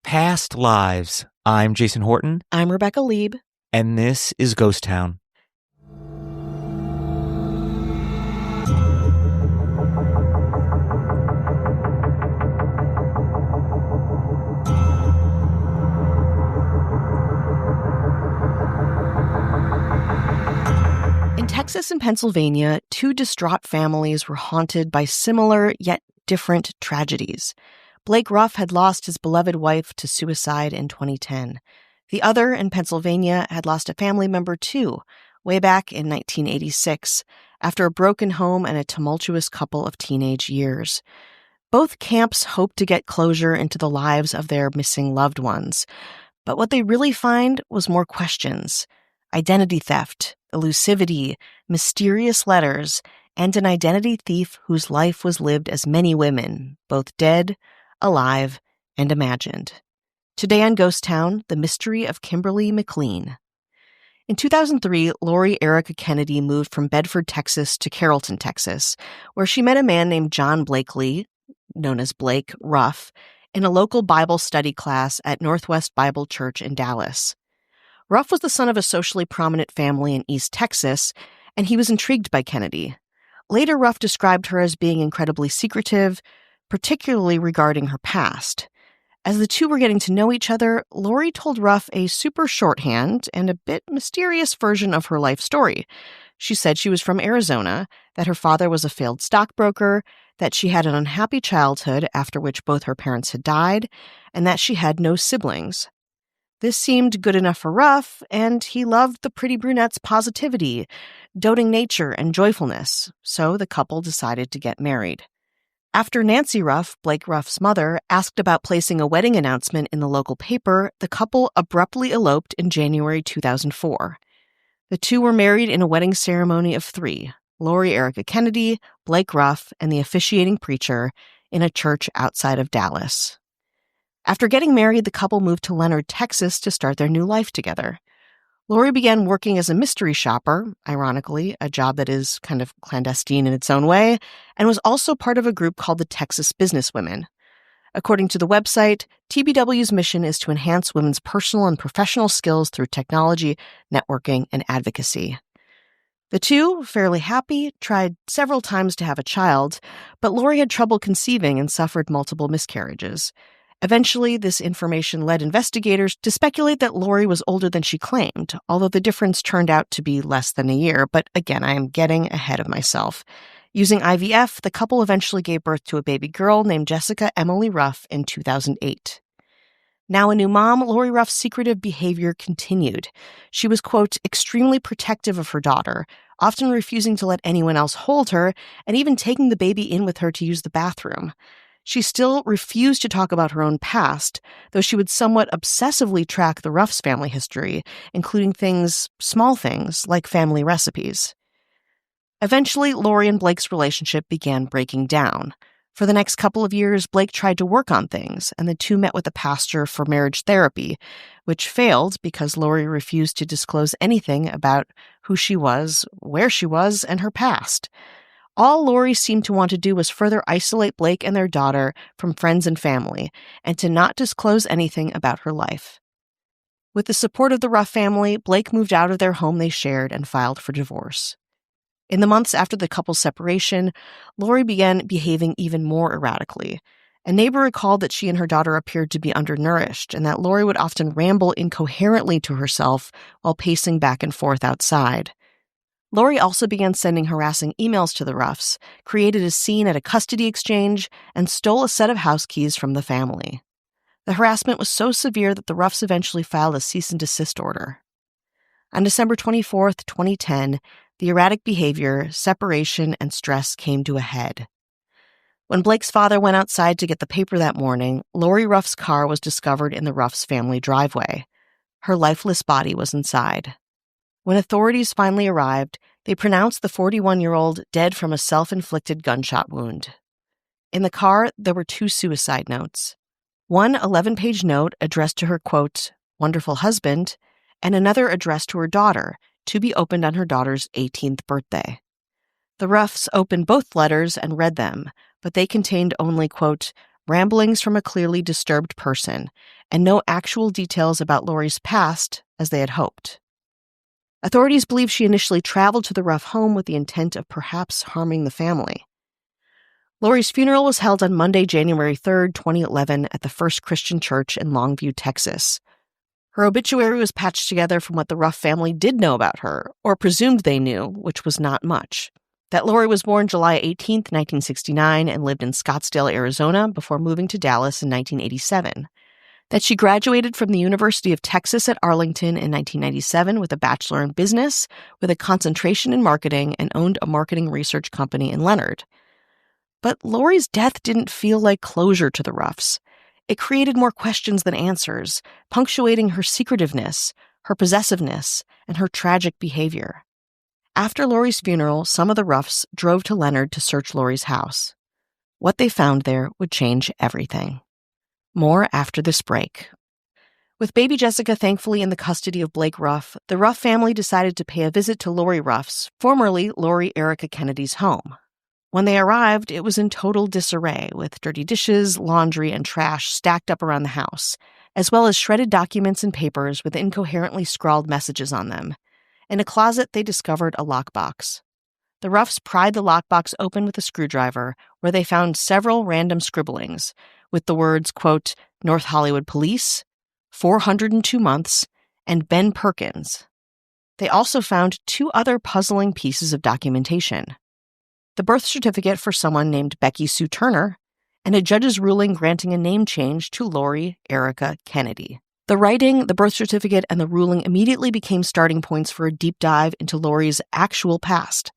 Past Lives. I'm Jason Horton. I'm Rebecca Lieb. And this is Ghost Town. In Texas and Pennsylvania, two distraught families were haunted by similar yet different tragedies. Blake Ruff had lost his beloved wife to suicide in 2010. The other, in Pennsylvania, had lost a family member too, way back in 1986, after a broken home and a tumultuous couple of teenage years. Both camps hoped to get closure into the lives of their missing loved ones. But what they really find was more questions. Identity theft, elusivity, mysterious letters, and an identity thief whose life was lived as many women, both dead, alive, and imagined. Today on Ghost Town, the mystery of Kimberly McLean. In 2003, Lori Erica Kennedy moved from Bedford, Texas to Carrollton, Texas, where she met a man named John Blakely, known as Blake Ruff, in a local Bible study class at Northwest Bible Church in Dallas. Ruff was the son of a socially prominent family in East Texas, and he was intrigued by Kennedy. Later, Ruff described her as being incredibly secretive, particularly regarding her past. As the two were getting to know each other, Lori told Ruff a super shorthand and a bit mysterious version of her life story. She said she was from Arizona, that her father was a failed stockbroker, that she had an unhappy childhood after which both her parents had died, and that she had no siblings. This seemed good enough for Ruff, and he loved the pretty brunette's positivity, doting nature, and joyfulness, so the couple decided to get married. After Nancy Ruff, Blake Ruff's mother, asked about placing a wedding announcement in the local paper, the couple abruptly eloped in January 2004. The two were married in a wedding ceremony of three: Lori Erica Kennedy, Blake Ruff, and the officiating preacher, in a church outside of Dallas. After getting married, the couple moved to Leonard, Texas to start their new life together. Lori began working as a mystery shopper, ironically, a job that is kind of clandestine in its own way, and was also part of a group called the Texas Businesswomen. According to the website, TBW's mission is to enhance women's personal and professional skills through technology, networking, and advocacy. The two, fairly happy, tried several times to have a child, but Lori had trouble conceiving and suffered multiple miscarriages. Eventually, this information led investigators to speculate that Lori was older than she claimed, although the difference turned out to be less than a year. But again, I am getting ahead of myself. Using IVF, the couple eventually gave birth to a baby girl named Jessica Emily Ruff in 2008. Now a new mom, Lori Ruff's secretive behavior continued. She was, quote, extremely protective of her daughter, often refusing to let anyone else hold her, and even taking the baby in with her to use the bathroom. She still refused to talk about her own past, though she would somewhat obsessively track the Ruffs' family history, including small things, like family recipes. Eventually, Lori and Blake's relationship began breaking down. For the next couple of years, Blake tried to work on things, and the two met with a pastor for marriage therapy, which failed because Lori refused to disclose anything about who she was, where she was, and her past. All Lori seemed to want to do was further isolate Blake and their daughter from friends and family, and to not disclose anything about her life. With the support of the Ruff family, Blake moved out of their home they shared and filed for divorce. In the months after the couple's separation, Lori began behaving even more erratically. A neighbor recalled that she and her daughter appeared to be undernourished, and that Lori would often ramble incoherently to herself while pacing back and forth outside. Lori also began sending harassing emails to the Ruffs, created a scene at a custody exchange, and stole a set of house keys from the family. The harassment was so severe that the Ruffs eventually filed a cease and desist order. On December 24, 2010, the erratic behavior, separation, and stress came to a head. When Blake's father went outside to get the paper that morning, Lori Ruff's car was discovered in the Ruffs' family driveway. Her lifeless body was inside. When authorities finally arrived, they pronounced the 41-year-old dead from a self-inflicted gunshot wound. In the car, there were two suicide notes. One 11-page note addressed to her, quote, wonderful husband, and another addressed to her daughter, to be opened on her daughter's 18th birthday. The Ruffs opened both letters and read them, but they contained only, quote, ramblings from a clearly disturbed person, and no actual details about Lori's past as they had hoped. Authorities believe she initially traveled to the Ruff home with the intent of perhaps harming the family. Lori's funeral was held on Monday, January 3, 2011, at the First Christian Church in Longview, Texas. Her obituary was patched together from what the Ruff family did know about her, or presumed they knew, which was not much. That Lori was born July 18, 1969, and lived in Scottsdale, Arizona, before moving to Dallas in 1987. That she graduated from the University of Texas at Arlington in 1997 with a bachelor in business, with a concentration in marketing, and owned a marketing research company in Leonard. But Lori's death didn't feel like closure to the Ruffs. It created more questions than answers, punctuating her secretiveness, her possessiveness, and her tragic behavior. After Lori's funeral, some of the Ruffs drove to Leonard to search Lori's house. What they found there would change everything. More after this break. With baby Jessica thankfully in the custody of Blake Ruff, the Ruff family decided to pay a visit to Lori Ruff's, formerly Lori Erica Kennedy's home. When they arrived, it was in total disarray, with dirty dishes, laundry, and trash stacked up around the house, as well as shredded documents and papers with incoherently scrawled messages on them. In a closet, they discovered a lockbox. The Ruffs pried the lockbox open with a screwdriver, where they found several random scribblings, with the words, quote, North Hollywood Police, 402 months, and Ben Perkins. They also found two other puzzling pieces of documentation: the birth certificate for someone named Becky Sue Turner, and a judge's ruling granting a name change to Lori Erica Kennedy. The writing, the birth certificate, and the ruling immediately became starting points for a deep dive into Lori's actual past,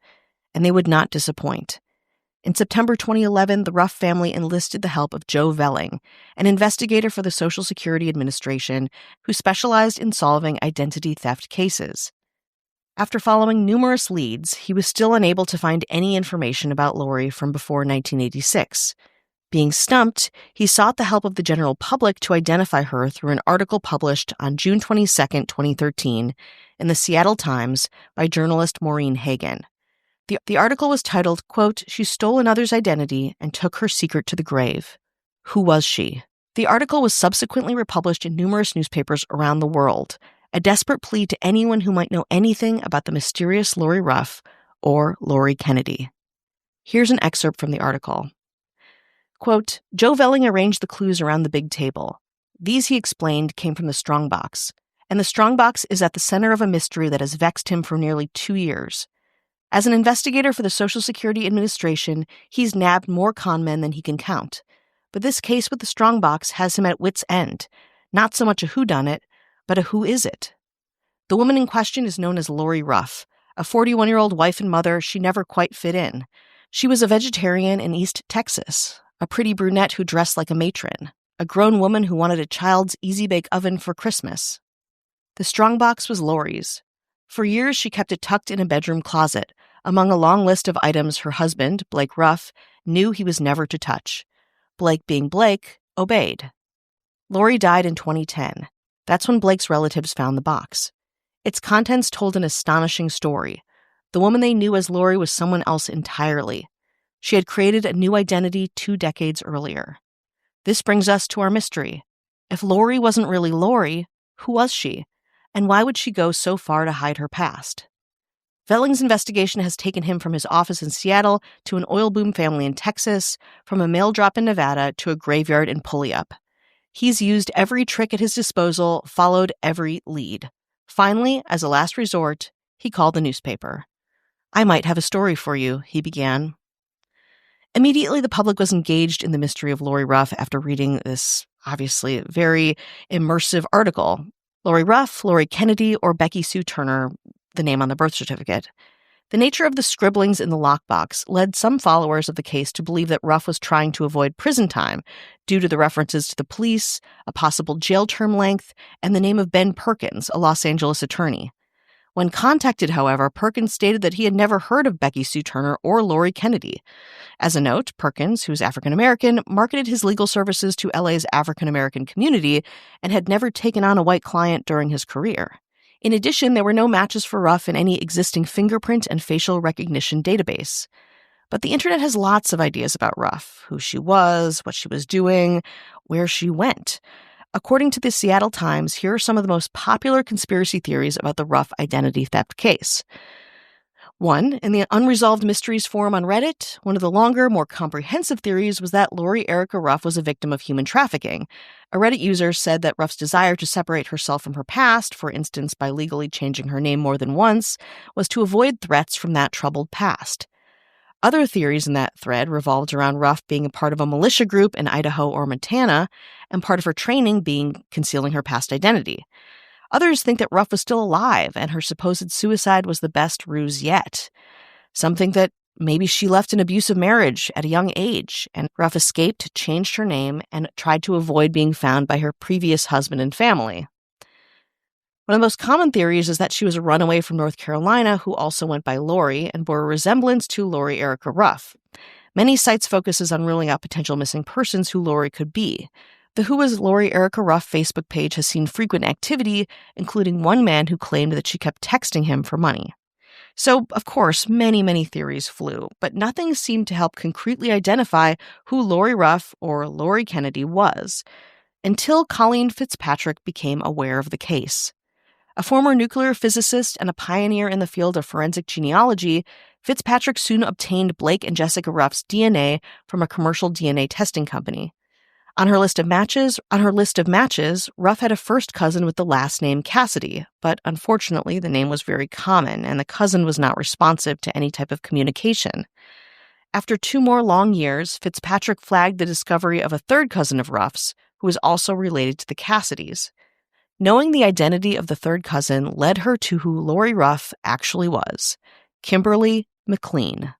and they would not disappoint. In September 2011, the Ruff family enlisted the help of Joe Velling, an investigator for the Social Security Administration who specialized in solving identity theft cases. After following numerous leads, he was still unable to find any information about Lori from before 1986. Being stumped, he sought the help of the general public to identify her through an article published on June 22, 2013, in the Seattle Times by journalist Maureen Hagen. The article was titled, quote, She Stole Another's Identity and Took Her Secret to the Grave. Who was she? The article was subsequently republished in numerous newspapers around the world, a desperate plea to anyone who might know anything about the mysterious Lori Ruff or Lori Kennedy. Here's an excerpt from the article. Quote, Joe Velling arranged the clues around the big table. These, he explained, came from the strongbox, and the strongbox is at the center of a mystery that has vexed him for nearly 2 years. As an investigator for the Social Security Administration, he's nabbed more con men than he can count. But this case with the strongbox has him at wit's end. Not so much a whodunit, but a who is it? The woman in question is known as Lori Ruff, a 41-year-old wife and mother. She never quite fit in. She was a vegetarian in East Texas, a pretty brunette who dressed like a matron, a grown woman who wanted a child's easy-bake oven for Christmas. The strongbox was Lori's. For years, she kept it tucked in a bedroom closet, among a long list of items her husband, Blake Ruff, knew he was never to touch. Blake, being Blake, obeyed. Lori died in 2010. That's when Blake's relatives found the box. Its contents told an astonishing story. The woman they knew as Lori was someone else entirely. She had created a new identity 2 decades earlier. This brings us to our mystery. If Lori wasn't really Lori, who was she? And why would she go so far to hide her past? Velling's investigation has taken him from his office in Seattle to an oil boom family in Texas, from a mail drop in Nevada to a graveyard in Puyallup. He's used every trick at his disposal, followed every lead. Finally, as a last resort, he called the newspaper. I might have a story for you, he began. Immediately, the public was engaged in the mystery of Lori Ruff after reading this, obviously, very immersive article. Lori Ruff, Lori Kennedy, or Becky Sue Turner, the name on the birth certificate. The nature of the scribblings in the lockbox led some followers of the case to believe that Ruff was trying to avoid prison time due to the references to the police, a possible jail term length, and the name of Ben Perkins, a Los Angeles attorney. When contacted, however, Perkins stated that he had never heard of Becky Sue Turner or Lori Kennedy. As a note, Perkins, who's African-American, marketed his legal services to LA's African-American community and had never taken on a white client during his career. In addition, there were no matches for Ruff in any existing fingerprint and facial recognition database. But the internet has lots of ideas about Ruff: who she was, what she was doing, where she went. According to the Seattle Times, here are some of the most popular conspiracy theories about the Ruff identity theft case. 1. In the Unresolved Mysteries forum on Reddit, one of the longer, more comprehensive theories was that Lori Erica Ruff was a victim of human trafficking. A Reddit user said that Ruff's desire to separate herself from her past, for instance by legally changing her name more than once, was to avoid threats from that troubled past. Other theories in that thread revolved around Ruff being a part of a militia group in Idaho or Montana, and part of her training being concealing her past identity. Others think that Ruff was still alive and her supposed suicide was the best ruse yet. Some think that maybe she left an abusive marriage at a young age, and Ruff escaped, changed her name, and tried to avoid being found by her previous husband and family. One of the most common theories is that she was a runaway from North Carolina who also went by Lori and bore a resemblance to Lori Erica Ruff. Many sites focuses on ruling out potential missing persons who Lori could be. The Who is Lori Erica Ruff Facebook page has seen frequent activity, including one man who claimed that she kept texting him for money. So, of course, many theories flew, but nothing seemed to help concretely identify who Lori Ruff or Lori Kennedy was, until Colleen Fitzpatrick became aware of the case. A former nuclear physicist and a pioneer in the field of forensic genealogy, Fitzpatrick soon obtained Blake and Jessica Ruff's DNA from a commercial DNA testing company. On her list of matches, Ruff had a first cousin with the last name Cassidy, but unfortunately the name was very common and the cousin was not responsive to any type of communication. After 2 more long years, Fitzpatrick flagged the discovery of a third cousin of Ruff's, who was also related to the Cassidys. Knowing the identity of the third cousin led her to who Lori Ruff actually was: Kimberly McLean.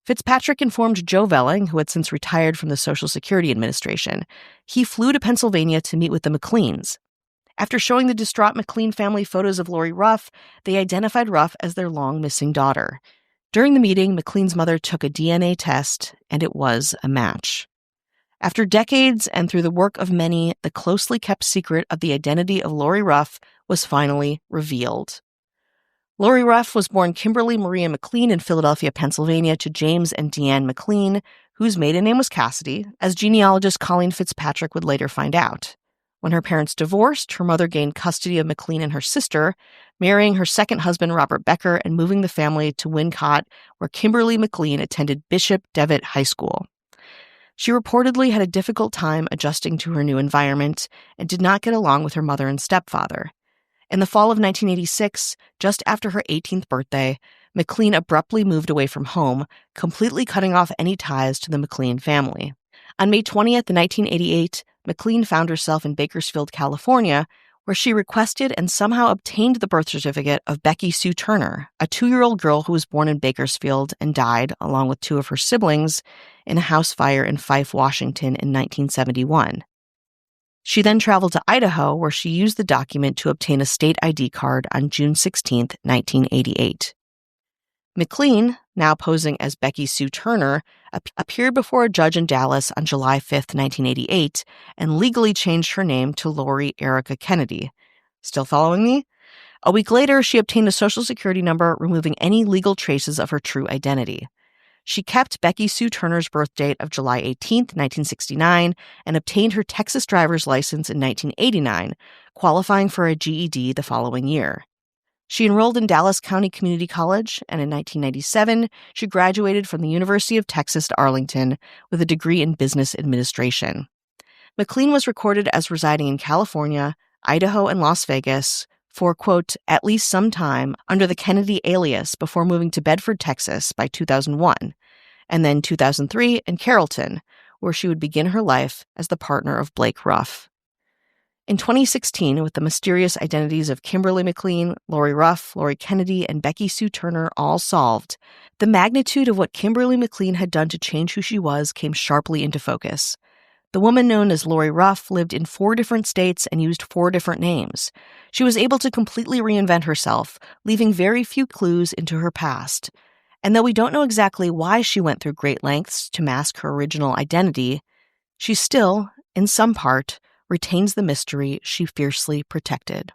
Fitzpatrick informed Joe Velling, who had since retired from the Social Security Administration. He flew to Pennsylvania to meet with the McLeans. After showing the distraught McLean family photos of Lori Ruff, they identified Ruff as their long-missing daughter. During the meeting, McLean's mother took a DNA test, and it was a match. After decades and through the work of many, the closely kept secret of the identity of Lori Ruff was finally revealed. Lori Ruff was born Kimberly Maria McLean in Philadelphia, Pennsylvania, to James and Deanne McLean, whose maiden name was Cassidy, as genealogist Colleen Fitzpatrick would later find out. When her parents divorced, her mother gained custody of McLean and her sister, marrying her second husband, Robert Becker, and moving the family to Wincott, where Kimberly McLean attended Bishop Devitt High School. She reportedly had a difficult time adjusting to her new environment and did not get along with her mother and stepfather. In the fall of 1986, just after her 18th birthday, McLean abruptly moved away from home, completely cutting off any ties to the McLean family. On May 20th, 1988, McLean found herself in Bakersfield, California, where she requested and somehow obtained the birth certificate of Becky Sue Turner, a 2-year-old girl who was born in Bakersfield and died, along with 2 of her siblings, in a house fire in Fife, Washington in 1971. She then traveled to Idaho, where she used the document to obtain a state ID card on June 16, 1988. McLean, now posing as Becky Sue Turner, appeared before a judge in Dallas on July 5, 1988, and legally changed her name to Lori Erica Kennedy. Still following me? A week later, she obtained a Social Security number, removing any legal traces of her true identity. She kept Becky Sue Turner's birth date of July 18, 1969, and obtained her Texas driver's license in 1989, qualifying for a GED the following year. She enrolled in Dallas County Community College, and in 1997, she graduated from the University of Texas at Arlington with a degree in business administration. McLean was recorded as residing in California, Idaho, and Las Vegas for, quote, at least some time under the Kennedy alias before moving to Bedford, Texas by 2001, and then 2003 in Carrollton, where she would begin her life as the partner of Blake Ruff. In 2016, with the mysterious identities of Kimberly McLean, Lori Ruff, Lori Kennedy, and Becky Sue Turner all solved, the magnitude of what Kimberly McLean had done to change who she was came sharply into focus. The woman known as Lori Ruff lived in 4 different states and used 4 different names. She was able to completely reinvent herself, leaving very few clues into her past. And though we don't know exactly why she went through great lengths to mask her original identity, she still, in some part, retains the mystery she fiercely protected.